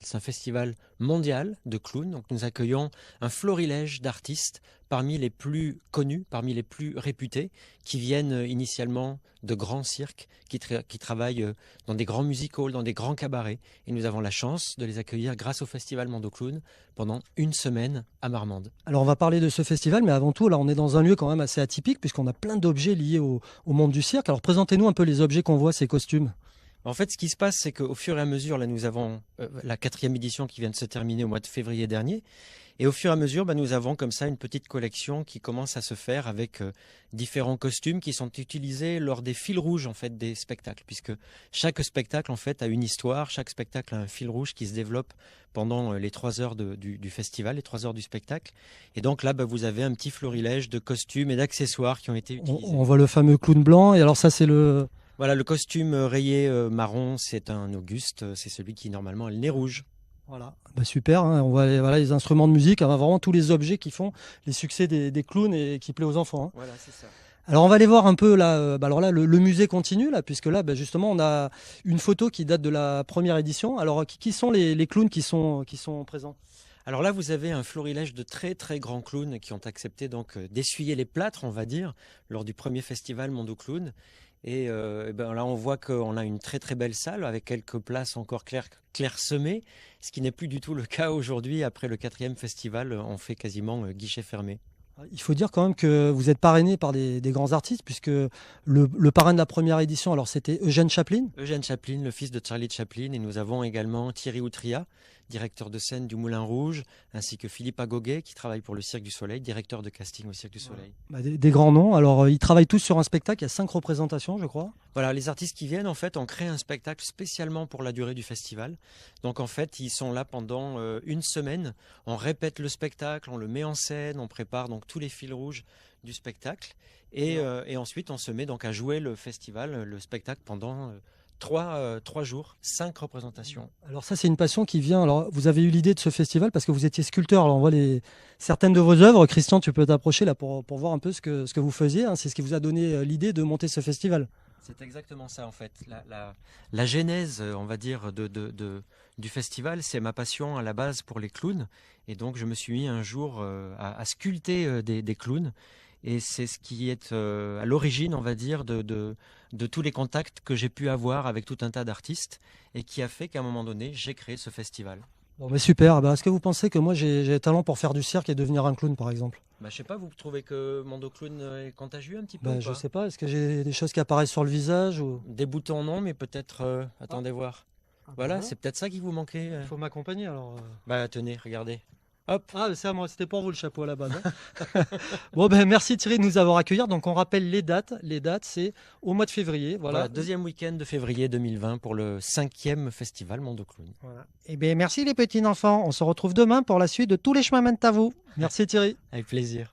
C'est un festival mondial de clowns. Donc nous accueillons un florilège d'artistes parmi les plus connus, parmi les plus réputés, qui viennent initialement de grands cirques, qui travaillent dans des grands music halls, dans des grands cabarets. Et nous avons la chance de les accueillir grâce au Festival Mondo Clown pendant une semaine à Marmande. Alors on va parler de ce festival, mais avant tout, là on est dans un lieu quand même assez atypique puisqu'on a plein d'objets liés au monde du cirque. Alors présentez-nous un peu les objets qu'on voit, ces costumes. En fait, ce qui se passe, c'est qu'au fur et à mesure, là, nous avons la 4e édition qui vient de se terminer au mois de février dernier. Et au fur et à mesure, nous avons comme ça une petite collection qui commence à se faire avec différents costumes qui sont utilisés lors des fils rouges en fait des spectacles, puisque chaque spectacle en fait a une histoire, chaque spectacle a un fil rouge qui se développe pendant les 3 heures du festival, les 3 heures du spectacle. Et donc là, vous avez un petit florilège de costumes et d'accessoires qui ont été utilisés. On voit le fameux clown blanc, et alors ça c'est le... Voilà, le costume rayé marron, c'est un Auguste, c'est celui qui normalement a le nez rouge. Voilà, super, hein. On voit voilà, les instruments de musique, on voit vraiment tous les objets qui font les succès des clowns et qui plaît aux enfants, hein. Voilà, c'est ça. Alors on va aller voir un peu là, alors là le musée continue là, puisque là justement on a une photo qui date de la première édition. Alors qui sont les clowns qui sont présents? Alors là, vous avez un florilège de très très grands clowns qui ont accepté donc d'essuyer les plâtres, on va dire, lors du premier festival Mondo Clown. Et là, on voit qu'on a une très très belle salle avec quelques places encore clairsemées, ce qui n'est plus du tout le cas aujourd'hui. Après le 4e festival, on fait quasiment guichet fermé. Il faut dire quand même que vous êtes parrainé par des grands artistes, puisque le parrain de la première édition, alors c'était Eugène Chaplin. Eugène Chaplin, le fils de Charlie Chaplin, et nous avons également Thierry Outria, directeur de scène du Moulin Rouge, ainsi que Philippe Agoguet, qui travaille pour le Cirque du Soleil, directeur de casting au Cirque du Soleil. Des grands noms. Alors ils travaillent tous sur un spectacle, il y a 5 représentations je crois. Voilà, les artistes qui viennent, en fait, on crée un spectacle spécialement pour la durée du festival. Donc en fait, ils sont là pendant une semaine, on répète le spectacle, on le met en scène, on prépare donc tous les fils rouges du spectacle, et ensuite on se met donc à jouer le festival, le spectacle pendant 3 jours, 5 représentations. Alors ça c'est une passion qui vient, alors vous avez eu l'idée de ce festival parce que vous étiez sculpteur, alors on voit certaines de vos œuvres. Christian, tu peux t'approcher là pour voir un peu ce que vous faisiez, hein. C'est ce qui vous a donné l'idée de monter ce festival. C'est exactement ça en fait. La genèse, on va dire, du festival, c'est ma passion à la base pour les clowns. Et donc je me suis mis un jour à sculpter des clowns. Et c'est ce qui est à l'origine, on va dire, de tous les contacts que j'ai pu avoir avec tout un tas d'artistes et qui a fait qu'à un moment donné, j'ai créé ce festival. Bon, mais super. Est-ce que vous pensez que moi j'ai talent pour faire du cirque et devenir un clown par exemple? Je sais pas, vous trouvez que Mondo Clown est contagieux un petit peu ou Je pas? sais pas. Est-ce que j'ai des choses qui apparaissent sur le visage ou... Des boutons non, mais peut-être, attendez voir. Voilà, c'est peut-être ça qui vous manquait. Il faut m'accompagner alors. Tenez, regardez. Hop. Ah, c'est à moi, c'était pour vous le chapeau à la base, hein. Bon, merci Thierry de nous avoir accueillis. Donc on rappelle les dates. Les dates, c'est au mois de février. Voilà. 2e week-end de février 2020 pour le 5e festival Mondo Clown. Voilà. Merci les petits enfants. On se retrouve demain pour la suite de Tous les chemins mènent à vous. Merci Thierry. Avec plaisir.